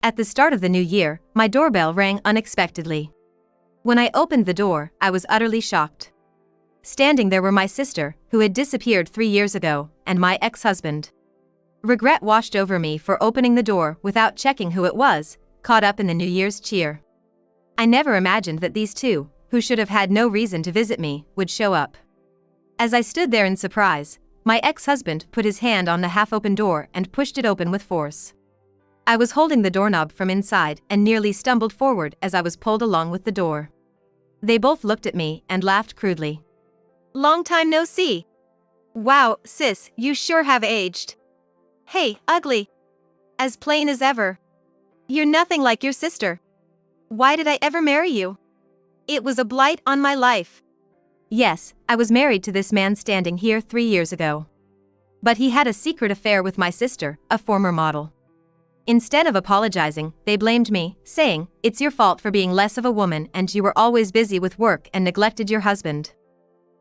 At the start of the new year, my doorbell rang unexpectedly. When I opened the door, I was utterly shocked. Standing there were my sister, who had disappeared 3 years ago, and my ex-husband. Regret washed over me for opening the door without checking who it was, caught up in the New Year's cheer. I never imagined that these two, who should have had no reason to visit me, would show up. As I stood there in surprise, my ex-husband put his hand on the half-open door and pushed it open with force. I was holding the doorknob from inside and nearly stumbled forward as I was pulled along with the door. They both looked at me and laughed crudely. "Long time no see. Wow, sis, you sure have aged. Hey, ugly. As plain as ever. You're nothing like your sister. Why did I ever marry you? It was a blight on my life." Yes, I was married to this man standing here 3 years ago. But he had a secret affair with my sister, a former model. Instead of apologizing, they blamed me, saying, "It's your fault for being less of a woman and you were always busy with work and neglected your husband."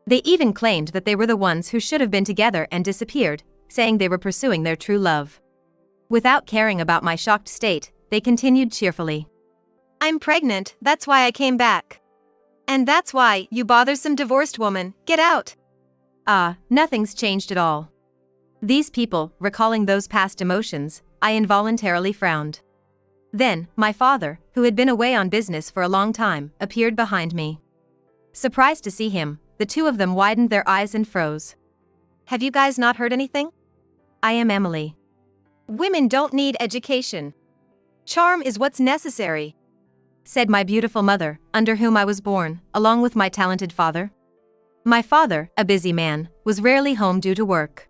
They even claimed that they were the ones who should have been together and disappeared, saying they were pursuing their true love. Without caring about my shocked state, they continued cheerfully. "I'm pregnant, that's why I came back. And that's why, you bothersome divorced woman, get out." Nothing's changed at all. These people, recalling those past emotions, I involuntarily frowned. Then, my father, who had been away on business for a long time, appeared behind me. Surprised to see him, the two of them widened their eyes and froze. "Have you guys not heard anything? I am Emily. Women don't need education. Charm is what's necessary," said my beautiful mother, under whom I was born, along with my talented father. My father, a busy man, was rarely home due to work.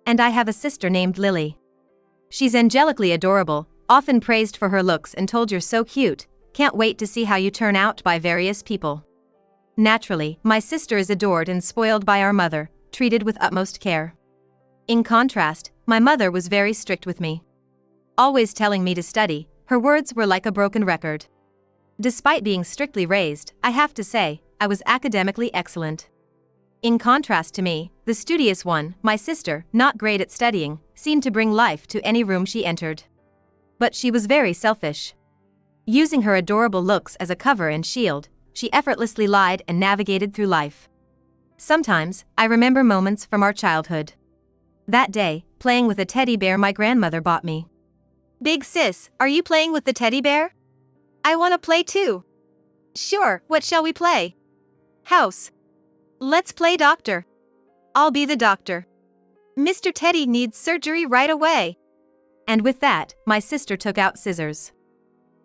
And I have a sister named Lily. She's angelically adorable, often praised for her looks and told you're so cute, can't wait to see how you turn out by various people. Naturally, my sister is adored and spoiled by our mother, treated with utmost care. In contrast, my mother was very strict with me. Always telling me to study, her words were like a broken record. Despite being strictly raised, I have to say, I was academically excellent. In contrast to me, the studious one, my sister, not great at studying, seemed to bring life to any room she entered. But she was very selfish. Using her adorable looks as a cover and shield, she effortlessly lied and navigated through life. Sometimes, I remember moments from our childhood. That day, playing with a teddy bear my grandmother bought me. "Big sis, are you playing with the teddy bear? I want to play too." "Sure, what shall we play?" "House." "Let's play doctor." "I'll be the doctor." "Mr. Teddy needs surgery right away." And with that, my sister took out scissors.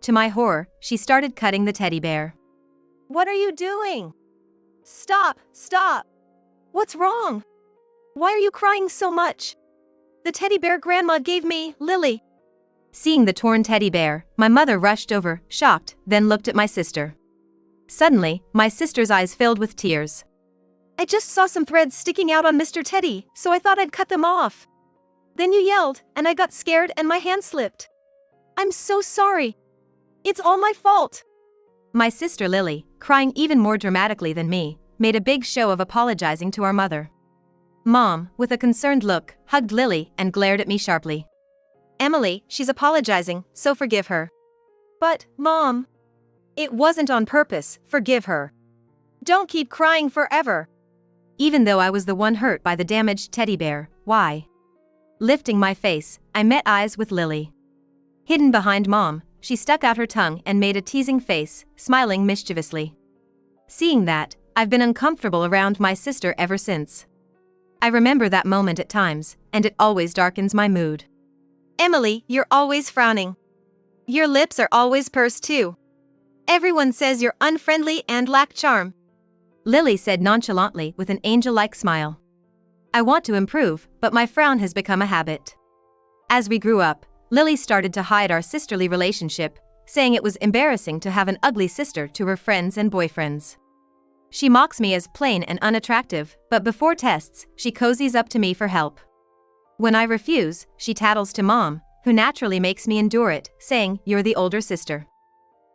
To my horror, she started cutting the teddy bear. "What are you doing? Stop, stop. What's wrong? Why are you crying so much?" "The teddy bear Grandma gave me, Lily." Seeing the torn teddy bear, my mother rushed over, shocked, then looked at my sister. Suddenly, my sister's eyes filled with tears. "I just saw some threads sticking out on Mr. Teddy, so I thought I'd cut them off. Then you yelled, and I got scared and my hand slipped. I'm so sorry. It's all my fault." My sister Lily, crying even more dramatically than me, made a big show of apologizing to our mother. Mom, with a concerned look, hugged Lily and glared at me sharply. "Emily, she's apologizing, so forgive her." "But, Mom, it wasn't on purpose, forgive her. Don't keep crying forever." Even though I was the one hurt by the damaged teddy bear, why? Lifting my face, I met eyes with Lily. Hidden behind Mom, she stuck out her tongue and made a teasing face, smiling mischievously. Seeing that, I've been uncomfortable around my sister ever since. I remember that moment at times, and it always darkens my mood. "Emily, you're always frowning. Your lips are always pursed too. Everyone says you're unfriendly and lack charm," Lily said nonchalantly with an angel-like smile. "I want to improve, but my frown has become a habit." As we grew up, Lily started to hide our sisterly relationship, saying it was embarrassing to have an ugly sister to her friends and boyfriends. She mocks me as plain and unattractive, but before tests, she cozies up to me for help. When I refuse, she tattles to Mom, who naturally makes me endure it, saying, "You're the older sister."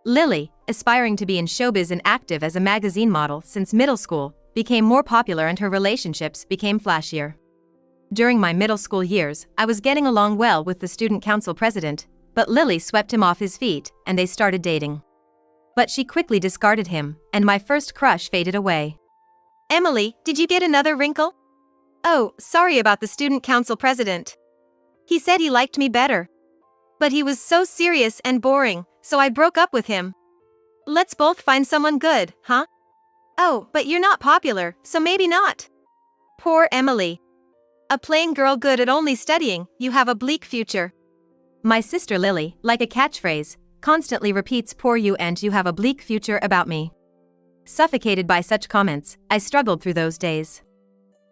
Lily, aspiring to be in showbiz and active as a magazine model since middle school, became more popular and her relationships became flashier. During my middle school years, I was getting along well with the student council president, but Lily swept him off his feet, and they started dating. But she quickly discarded him, and my first crush faded away. Emily, did you get another wrinkle? Oh, sorry about the student council president. He said he liked me better. But he was so serious and boring, so I broke up with him. Let's both find someone good, huh? Oh, but you're not popular, so maybe not. Poor Emily. A plain girl good at only studying, you have a bleak future. My sister Lily, like a catchphrase, constantly repeats "poor you" and "you have a bleak future" about me. Suffocated by such comments, I struggled through those days.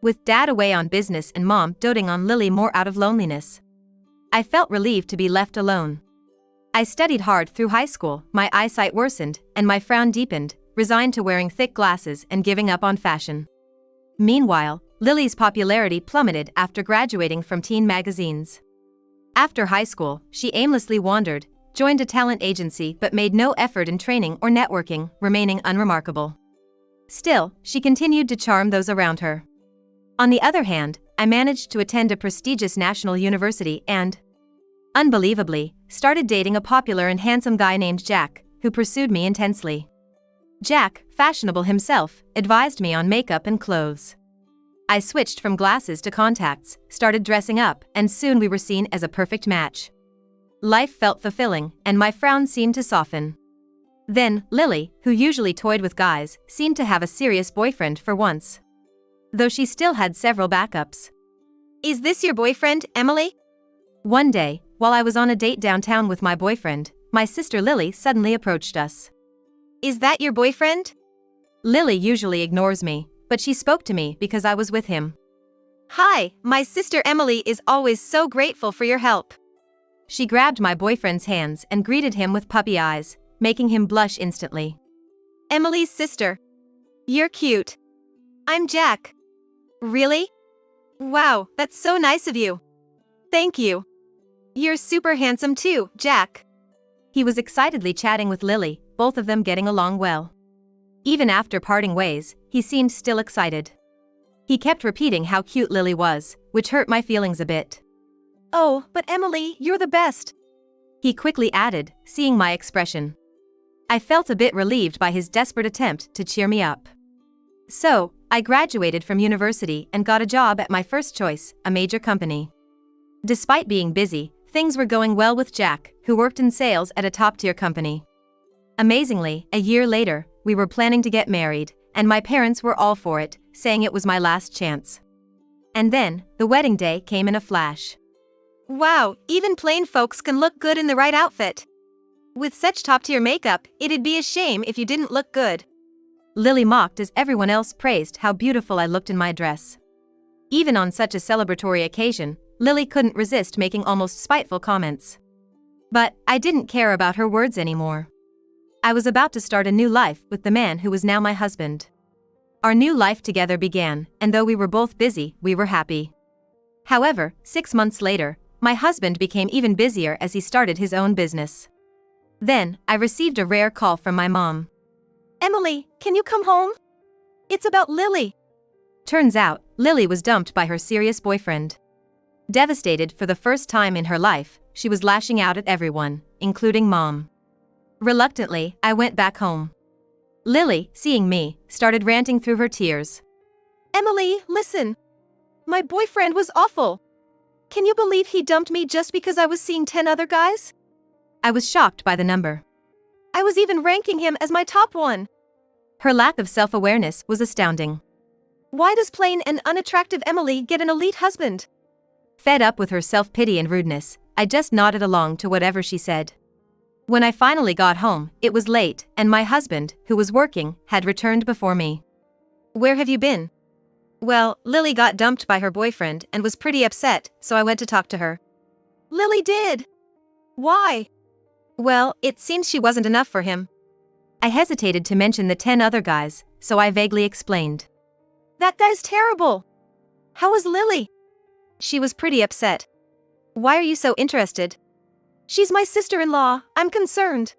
With Dad away on business and Mom doting on Lily more out of loneliness, I felt relieved to be left alone. I studied hard through high school, my eyesight worsened, and my frown deepened, resigned to wearing thick glasses and giving up on fashion. Meanwhile, Lily's popularity plummeted after graduating from teen magazines. After high school, she aimlessly wandered, joined a talent agency but made no effort in training or networking, remaining unremarkable. Still, she continued to charm those around her. On the other hand, I managed to attend a prestigious national university and, unbelievably, started dating a popular and handsome guy named Jack, who pursued me intensely. Jack, fashionable himself, advised me on makeup and clothes. I switched from glasses to contacts, started dressing up, and soon we were seen as a perfect match. Life felt fulfilling, and my frown seemed to soften. Then, Lily, who usually toyed with guys, seemed to have a serious boyfriend for once. Though she still had several backups. Is this your boyfriend, Emily? One day, while I was on a date downtown with my boyfriend, my sister Lily suddenly approached us. Is that your boyfriend? Lily usually ignores me, but she spoke to me because I was with him. Hi, my sister Emily is always so grateful for your help. She grabbed my boyfriend's hands and greeted him with puppy eyes, making him blush instantly. Emily's sister. You're cute. I'm Jack. Really? Wow, that's so nice of you. Thank you. You're super handsome too, Jack. He was excitedly chatting with Lily, both of them getting along well. Even after parting ways, he seemed still excited. He kept repeating how cute Lily was, which hurt my feelings a bit. Oh, but Emily, you're the best. He quickly added, seeing my expression. I felt a bit relieved by his desperate attempt to cheer me up. So, I graduated from university and got a job at my first choice, a major company. Despite being busy, things were going well with Jack, who worked in sales at a top-tier company. Amazingly, a year later, we were planning to get married, and my parents were all for it, saying it was my last chance. And then, the wedding day came in a flash. Wow, even plain folks can look good in the right outfit. With such top-tier makeup, it'd be a shame if you didn't look good. Lily mocked as everyone else praised how beautiful I looked in my dress. Even on such a celebratory occasion, Lily couldn't resist making almost spiteful comments. But I didn't care about her words anymore. I was about to start a new life with the man who was now my husband. Our new life together began, and though we were both busy, we were happy. However, 6 months later, my husband became even busier as he started his own business. Then, I received a rare call from my mom. Emily, can you come home? It's about Lily. Turns out, Lily was dumped by her serious boyfriend. Devastated for the first time in her life, she was lashing out at everyone, including Mom. Reluctantly, I went back home. Lily, seeing me, started ranting through her tears. Emily, listen. My boyfriend was awful. Can you believe he dumped me just because I was seeing 10 other guys? I was shocked by the number. I was even ranking him as my top one. Her lack of self-awareness was astounding. Why does plain and unattractive Emily get an elite husband? Fed up with her self-pity and rudeness, I just nodded along to whatever she said. When I finally got home, it was late, and my husband, who was working, had returned before me. Where have you been? Well, Lily got dumped by her boyfriend and was pretty upset, so I went to talk to her. Lily did? Why? Well, it seems she wasn't enough for him. I hesitated to mention the 10 other guys, so I vaguely explained. That guy's terrible. How was Lily? She was pretty upset. Why are you so interested? She's my sister-in-law, I'm concerned.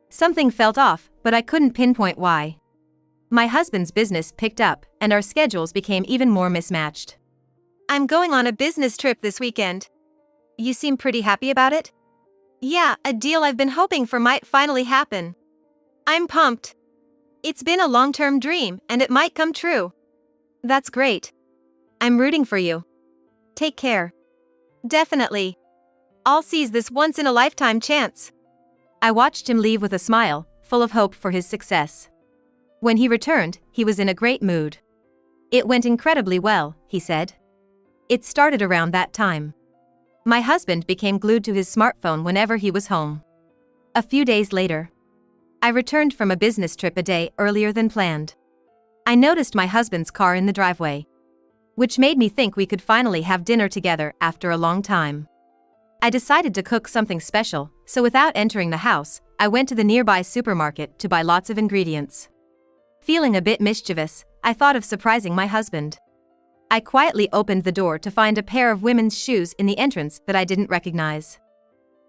Something felt off, but I couldn't pinpoint why. My husband's business picked up, and our schedules became even more mismatched. I'm going on a business trip this weekend. You seem pretty happy about it? Yeah, a deal I've been hoping for might finally happen. I'm pumped. It's been a long-term dream, and it might come true. That's great. I'm rooting for you. Take care. Definitely. I'll seize this once-in-a-lifetime chance. I watched him leave with a smile, full of hope for his success. When he returned, he was in a great mood. It went incredibly well, he said. It started around that time. My husband became glued to his smartphone whenever he was home. A few days later, I returned from a business trip a day earlier than planned. I noticed my husband's car in the driveway, which made me think we could finally have dinner together after a long time. I decided to cook something special, so without entering the house, I went to the nearby supermarket to buy lots of ingredients. Feeling a bit mischievous, I thought of surprising my husband. I quietly opened the door to find a pair of women's shoes in the entrance that I didn't recognize.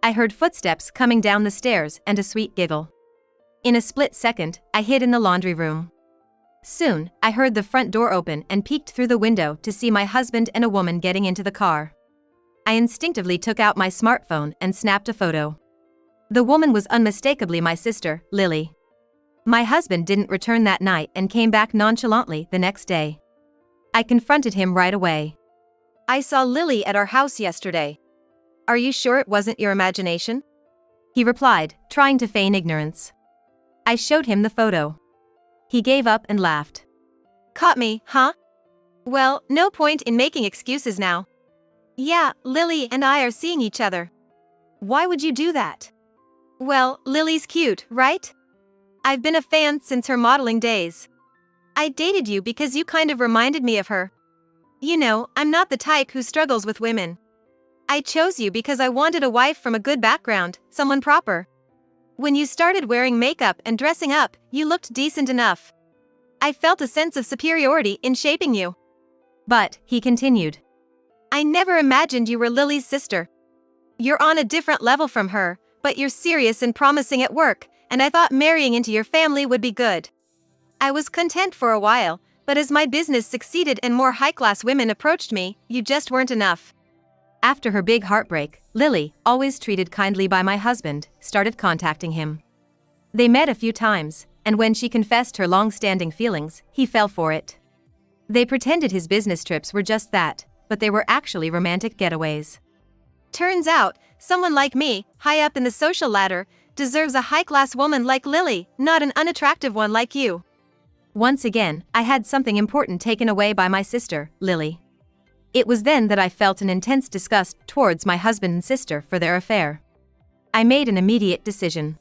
I heard footsteps coming down the stairs and a sweet giggle. In a split second, I hid in the laundry room. Soon, I heard the front door open and peeked through the window to see my husband and a woman getting into the car. I instinctively took out my smartphone and snapped a photo. The woman was unmistakably my sister, Lily. My husband didn't return that night and came back nonchalantly the next day. I confronted him right away. I saw Lily at our house yesterday. Are you sure it wasn't your imagination? He replied, trying to feign ignorance. I showed him the photo. He gave up and laughed. Caught me, huh? Well, no point in making excuses now. Yeah, Lily and I are seeing each other. Why would you do that? Well, Lily's cute, right? I've been a fan since her modeling days. I dated you because you kind of reminded me of her. You know, I'm not the type who struggles with women. I chose you because I wanted a wife from a good background, someone proper. When you started wearing makeup and dressing up, you looked decent enough. I felt a sense of superiority in shaping you. But, he continued, I never imagined you were Lily's sister. You're on a different level from her, but you're serious and promising at work, and I thought marrying into your family would be good. I was content for a while, but as my business succeeded and more high-class women approached me, you just weren't enough. After her big heartbreak, Lily, always treated kindly by my husband, started contacting him. They met a few times, and when she confessed her long-standing feelings, he fell for it. They pretended his business trips were just that, but they were actually romantic getaways. Turns out, someone like me, high up in the social ladder, deserves a high-class woman like Lily, not an unattractive one like you. Once again, I had something important taken away by my sister, Lily. It was then that I felt an intense disgust towards my husband and sister for their affair. I made an immediate decision.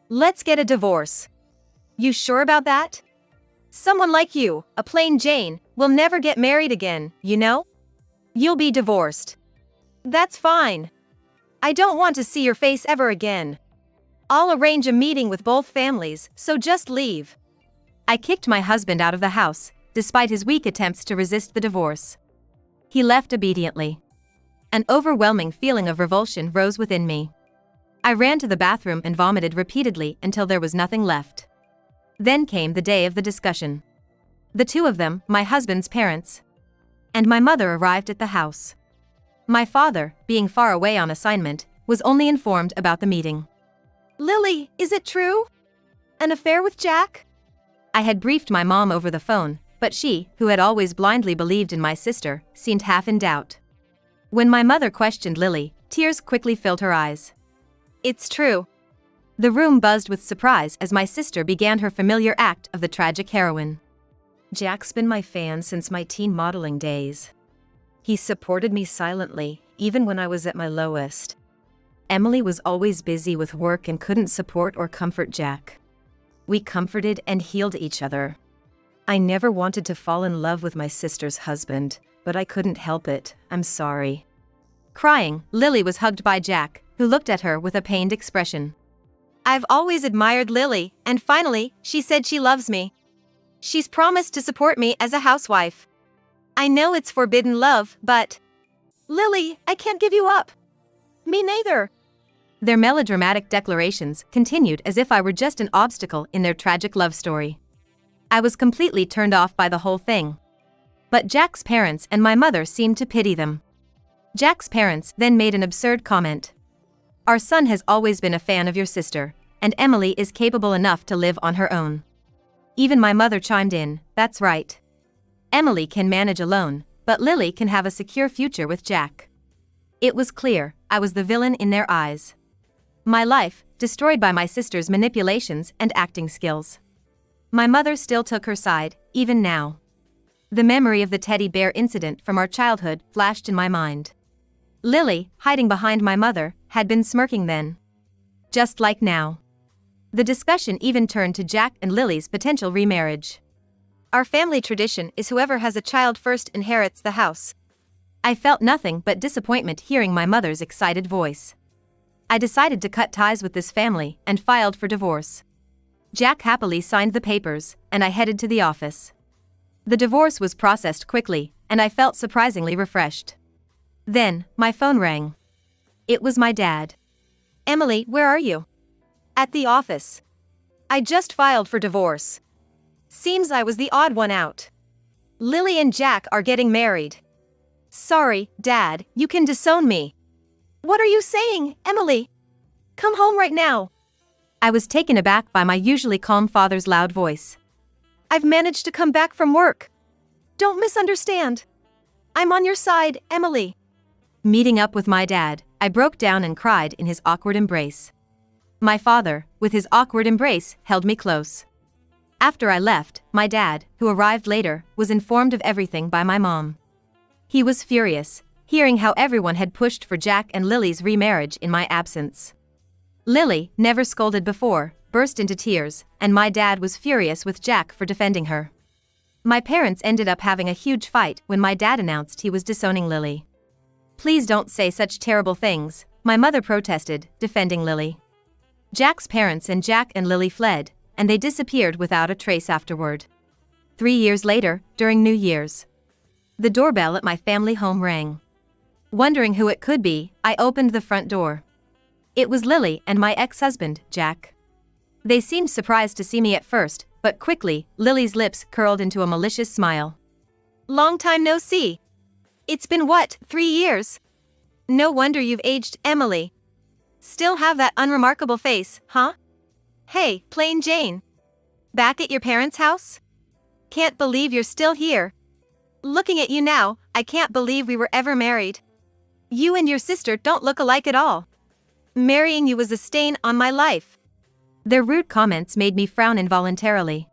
Let's get a divorce. You sure about that? Someone like you, a plain Jane, will never get married again, you know? You'll be divorced. That's fine. I don't want to see your face ever again. I'll arrange a meeting with both families, so just leave. I kicked my husband out of the house, despite his weak attempts to resist the divorce. He left obediently. An overwhelming feeling of revulsion rose within me. I ran to the bathroom and vomited repeatedly until there was nothing left. Then came the day of the discussion. The two of them, my husband's parents, and my mother arrived at the house. My father, being far away on assignment, was only informed about the meeting. Lily, is it true? An affair with Jack? I had briefed my mom over the phone, but she, who had always blindly believed in my sister, seemed half in doubt. When my mother questioned Lily, tears quickly filled her eyes. It's true. The room buzzed with surprise as my sister began her familiar act of the tragic heroine. Jack's been my fan since my teen modeling days. He supported me silently, even when I was at my lowest. Emily was always busy with work and couldn't support or comfort Jack. We comforted and healed each other. I never wanted to fall in love with my sister's husband, but I couldn't help it. I'm sorry. Crying, Lily was hugged by Jack, who looked at her with a pained expression. I've always admired Lily, and finally, she said she loves me. She's promised to support me as a housewife. I know it's forbidden love, but... Lily, I can't give you up. Me neither. Their melodramatic declarations continued as if I were just an obstacle in their tragic love story. I was completely turned off by the whole thing. But Jack's parents and my mother seemed to pity them. Jack's parents then made an absurd comment. Our son has always been a fan of your sister, and Emily is capable enough to live on her own. Even my mother chimed in, that's right. Emily can manage alone, but Lily can have a secure future with Jack. It was clear, I was the villain in their eyes. My life, destroyed by my sister's manipulations and acting skills. My mother still took her side, even now. The memory of the teddy bear incident from our childhood flashed in my mind. Lily, hiding behind my mother, had been smirking then. Just like now. The discussion even turned to Jack and Lily's potential remarriage. Our family tradition is whoever has a child first inherits the house. I felt nothing but disappointment hearing my mother's excited voice. I decided to cut ties with this family and filed for divorce. Jack happily signed the papers, and I headed to the office. The divorce was processed quickly, and I felt surprisingly refreshed. Then, my phone rang. It was my dad. Emily, where are you? At the office. I just filed for divorce. Seems I was the odd one out. Lily and Jack are getting married. Sorry, Dad, you can disown me. What are you saying, Emily? Come home right now. I was taken aback by my usually calm father's loud voice. I've managed to come back from work. Don't misunderstand. I'm on your side, Emily. Meeting up with my dad, I broke down and cried in his awkward embrace. My father, with his awkward embrace, held me close. After I left, my dad, who arrived later, was informed of everything by my mom. He was furious, hearing how everyone had pushed for Jack and Lily's remarriage in my absence. Lily, never scolded before, burst into tears, and my dad was furious with Jack for defending her. My parents ended up having a huge fight when my dad announced he was disowning Lily. Please don't say such terrible things, my mother protested, defending Lily. Jack's parents and Jack and Lily fled, and they disappeared without a trace afterward. 3 years later, during New Year's, the doorbell at my family home rang. Wondering who it could be, I opened the front door. It was Lily and my ex-husband, Jack. They seemed surprised to see me at first, but quickly, Lily's lips curled into a malicious smile. Long time no see. It's been what, 3 years? No wonder you've aged, Emily. Still have that unremarkable face, huh? Hey, Plain Jane. Back at your parents' house? Can't believe you're still here. Looking at you now, I can't believe we were ever married. You and your sister don't look alike at all. Marrying you was a stain on my life. Their rude comments made me frown involuntarily.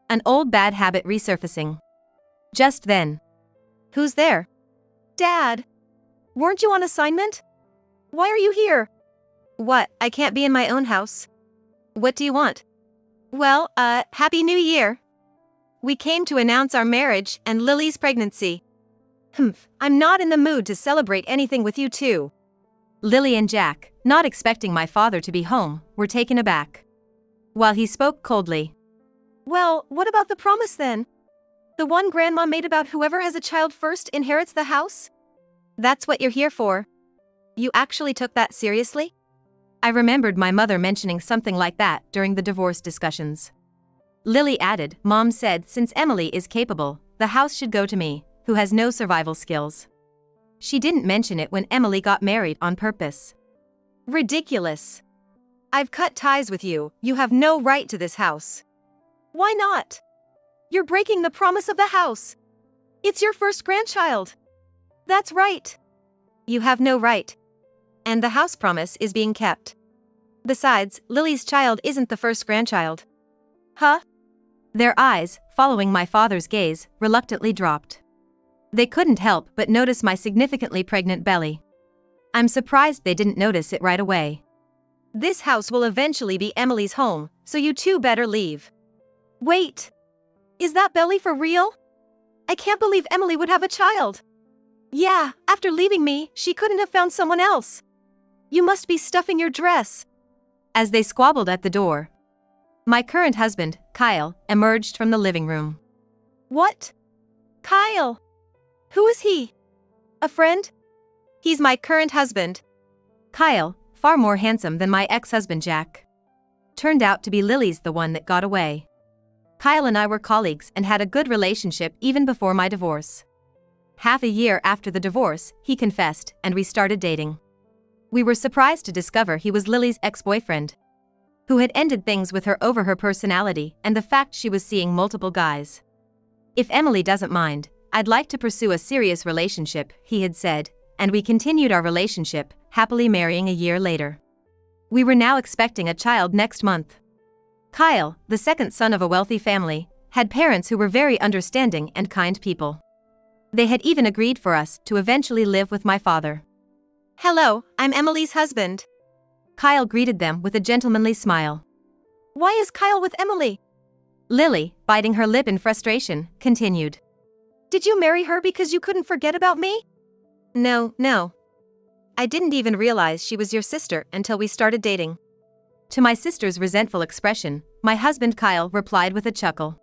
An old bad habit resurfacing. Just then. Who's there? Dad. Weren't you on assignment? Why are you here? What, I can't be in my own house? What do you want? Well, Happy New Year. We came to announce our marriage and Lily's pregnancy. I'm not in the mood to celebrate anything with you two. Lily and Jack, not expecting my father to be home, were taken aback. While he spoke coldly. Well, what about the promise then? The one Grandma made about whoever has a child first inherits the house? That's what you're here for. You actually took that seriously? I remembered my mother mentioning something like that during the divorce discussions. Lily added, Mom said since Emily is capable, the house should go to me, who has no survival skills. She didn't mention it when Emily got married on purpose. Ridiculous. I've cut ties with you, you have no right to this house. Why not? You're breaking the promise of the house. It's your first grandchild. That's right. You have no right. And the house promise is being kept. Besides, Lily's child isn't the first grandchild. Huh? Their eyes, following my father's gaze, reluctantly dropped. They couldn't help but notice my significantly pregnant belly. I'm surprised they didn't notice it right away. This house will eventually be Emily's home, so you two better leave. Wait. Is that belly for real? I can't believe Emily would have a child. Yeah, after leaving me, she couldn't have found someone else. You must be stuffing your dress. As they squabbled at the door, my current husband, Kyle, emerged from the living room. What? Kyle? Who is he? A friend? He's my current husband. Kyle, far more handsome than my ex-husband Jack. Turned out to be Lily's the one that got away. Kyle and I were colleagues and had a good relationship even before my divorce. Half a year after the divorce, he confessed, and we started dating. We were surprised to discover he was Lily's ex-boyfriend, who had ended things with her over her personality and the fact she was seeing multiple guys. "If Emily doesn't mind, I'd like to pursue a serious relationship," he had said, and we continued our relationship, happily marrying a year later. We were now expecting a child next month. Kyle, the second son of a wealthy family, had parents who were very understanding and kind people. They had even agreed for us to eventually live with my father. Hello, I'm Emily's husband. Kyle greeted them with a gentlemanly smile. Why is Kyle with Emily? Lily, biting her lip in frustration, continued. Did you marry her because you couldn't forget about me? No. I didn't even realize she was your sister until we started dating. To my sister's resentful expression, my husband Kyle replied with a chuckle.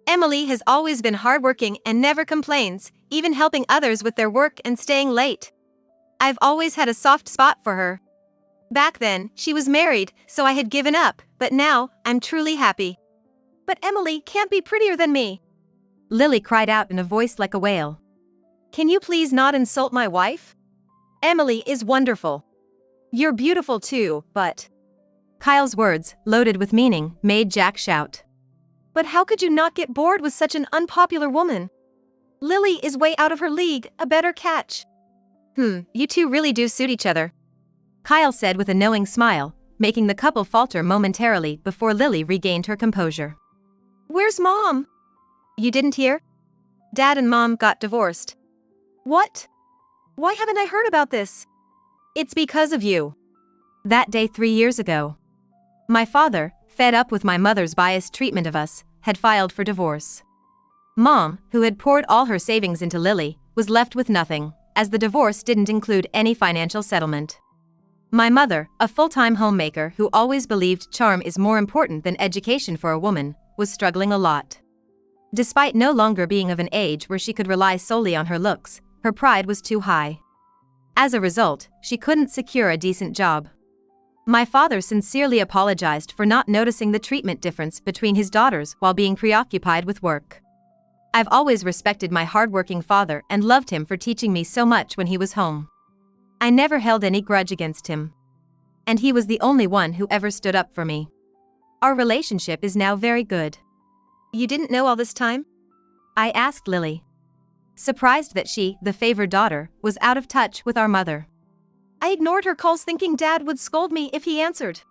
Emily has always been hardworking and never complains, even helping others with their work and staying late. I've always had a soft spot for her. Back then, she was married, so I had given up, but now, I'm truly happy. But Emily can't be prettier than me. Lily cried out in a voice like a wail. Can you please not insult my wife? Emily is wonderful. You're beautiful too, but... Kyle's words, loaded with meaning, made Jack shout. But how could you not get bored with such an unpopular woman? Lily is way out of her league, a better catch. You two really do suit each other, Kyle said with a knowing smile, making the couple falter momentarily before Lily regained her composure. Where's Mom? You didn't hear? Dad and Mom got divorced. What? Why haven't I heard about this? It's because of you. That day 3 years ago, my father, fed up with my mother's biased treatment of us, had filed for divorce. Mom, who had poured all her savings into Lily, was left with nothing, as the divorce didn't include any financial settlement. My mother, a full-time homemaker who always believed charm is more important than education for a woman, was struggling a lot. Despite no longer being of an age where she could rely solely on her looks, her pride was too high. As a result, she couldn't secure a decent job. My father sincerely apologized for not noticing the treatment difference between his daughters while being preoccupied with work. I've always respected my hardworking father and loved him for teaching me so much when he was home. I never held any grudge against him. And he was the only one who ever stood up for me. Our relationship is now very good. You didn't know all this time? I asked Lily, surprised that she, the favored daughter, was out of touch with our mother. I ignored her calls thinking Dad would scold me if he answered.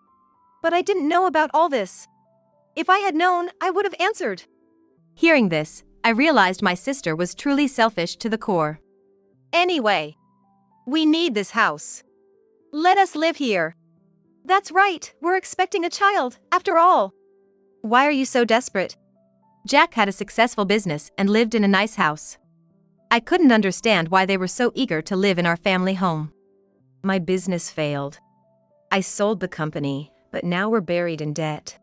But I didn't know about all this. If I had known, I would have answered. Hearing this, I realized my sister was truly selfish to the core. Anyway, we need this house. Let us live here. That's right, we're expecting a child, after all. Why are you so desperate? Jack had a successful business and lived in a nice house. I couldn't understand why they were so eager to live in our family home. My business failed. I sold the company, but now we're buried in debt.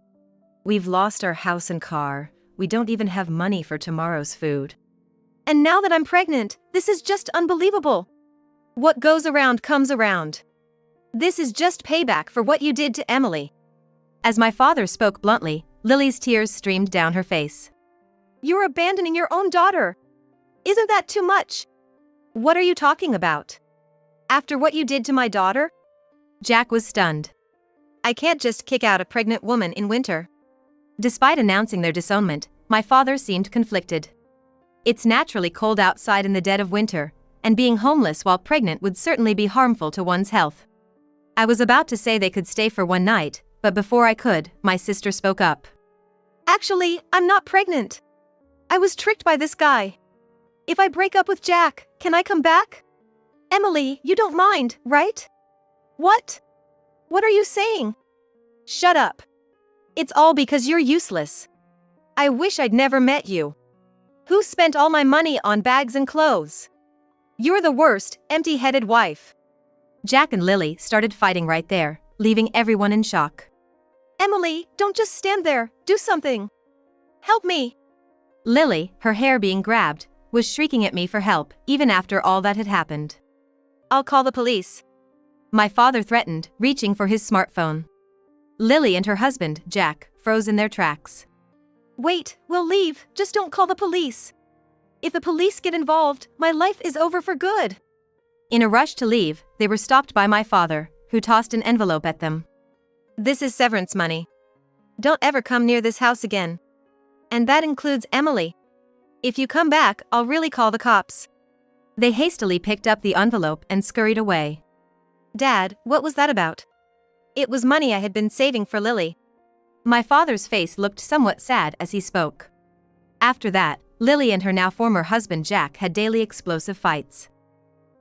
We've lost our house and car. We don't even have money for tomorrow's food. And now that I'm pregnant, this is just unbelievable. What goes around comes around. This is just payback for what you did to Emily. As my father spoke bluntly, Lily's tears streamed down her face. You're abandoning your own daughter. Isn't that too much? What are you talking about? After what you did to my daughter? Jack was stunned. I can't just kick out a pregnant woman in winter. Despite announcing their disownment, my father seemed conflicted. It's naturally cold outside in the dead of winter, and being homeless while pregnant would certainly be harmful to one's health. I was about to say they could stay for one night, but before I could, my sister spoke up. Actually, I'm not pregnant. I was tricked by this guy. If I break up with Jack, can I come back? Emily, you don't mind, right? What? What are you saying? Shut up. It's all because you're useless. I wish I'd never met you. Who spent all my money on bags and clothes? You're the worst, empty-headed wife. Jack and Lily started fighting right there, leaving everyone in shock. Emily, don't just stand there, do something. Help me. Lily, her hair being grabbed, was shrieking at me for help, even after all that had happened. I'll call the police. My father threatened, reaching for his smartphone. Lily and her husband, Jack, froze in their tracks. Wait, we'll leave, just don't call the police. If the police get involved, my life is over for good. In a rush to leave, they were stopped by my father, who tossed an envelope at them. This is severance money. Don't ever come near this house again. And that includes Emily. If you come back, I'll really call the cops. They hastily picked up the envelope and scurried away. Dad, what was that about? It was money I had been saving for Lily. My father's face looked somewhat sad as he spoke. After that, Lily and her now former husband Jack had daily explosive fights.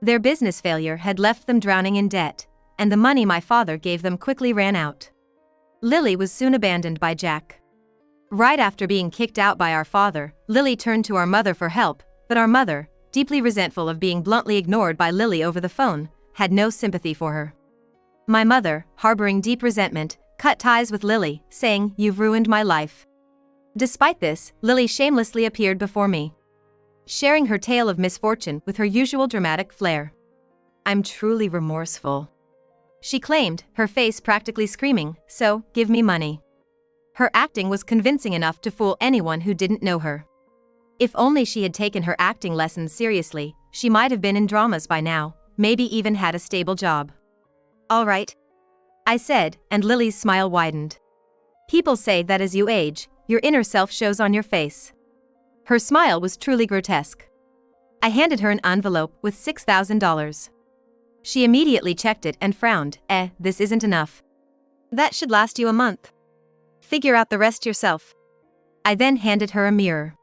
Their business failure had left them drowning in debt, and the money my father gave them quickly ran out. Lily was soon abandoned by Jack. Right after being kicked out by our father, Lily turned to our mother for help, but our mother, deeply resentful of being bluntly ignored by Lily over the phone, had no sympathy for her. My mother, harboring deep resentment, cut ties with Lily, saying, "You've ruined my life." Despite this, Lily shamelessly appeared before me, sharing her tale of misfortune with her usual dramatic flair. "I'm truly remorseful," she claimed, her face practically screaming, "So, give me money." Her acting was convincing enough to fool anyone who didn't know her. If only she had taken her acting lessons seriously, she might have been in dramas by now, maybe even had a stable job. "All right," I said, and Lily's smile widened. "People say that as you age, your inner self shows on your face." Her smile was truly grotesque. I handed her an envelope with $6,000. She immediately checked it and frowned. This isn't enough." "That should last you a month. Figure out the rest yourself." I then handed her a mirror.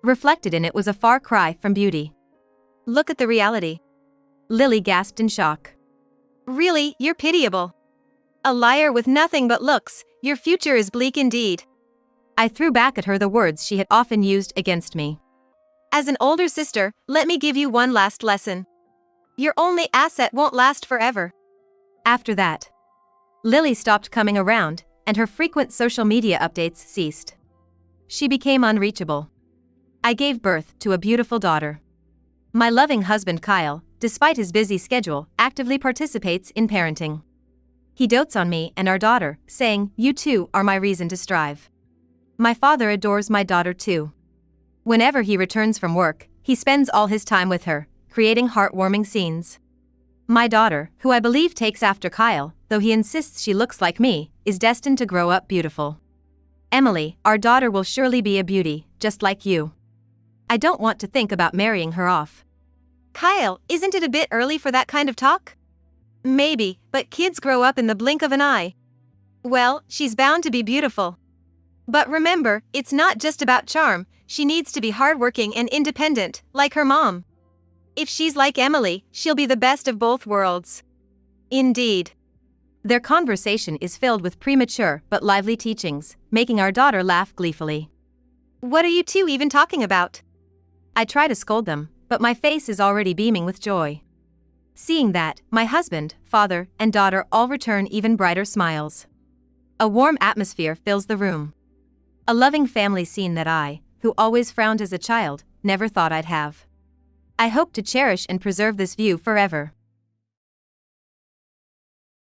Reflected in it was a far cry from beauty. "Look at the reality." Lily gasped in shock. "Really, you're pitiable. A liar with nothing but looks, your future is bleak indeed." I threw back at her the words she had often used against me. "As an older sister, let me give you one last lesson. Your only asset won't last forever." After that, Lily stopped coming around, and her frequent social media updates ceased. She became unreachable. I gave birth to a beautiful daughter. My loving husband Kyle, despite his busy schedule, actively participates in parenting. He dotes on me and our daughter, saying, "You two are my reason to strive." My father adores my daughter too. Whenever he returns from work, he spends all his time with her, creating heartwarming scenes. My daughter, who I believe takes after Kyle, though he insists she looks like me, is destined to grow up beautiful. Emily, our daughter, will surely be a beauty, just like you. I don't want to think about marrying her off. "Kyle, isn't it a bit early for that kind of talk?" "Maybe, but kids grow up in the blink of an eye." "Well, she's bound to be beautiful. But remember, it's not just about charm, she needs to be hardworking and independent, like her mom. If she's like Emily, she'll be the best of both worlds." Indeed. Their conversation is filled with premature but lively teachings, making our daughter laugh gleefully. "What are you two even talking about?" I try to scold them, but my face is already beaming with joy. Seeing that, my husband, father, and daughter all return even brighter smiles. A warm atmosphere fills the room. A loving family scene that I, who always frowned as a child, never thought I'd have. I hope to cherish and preserve this view forever.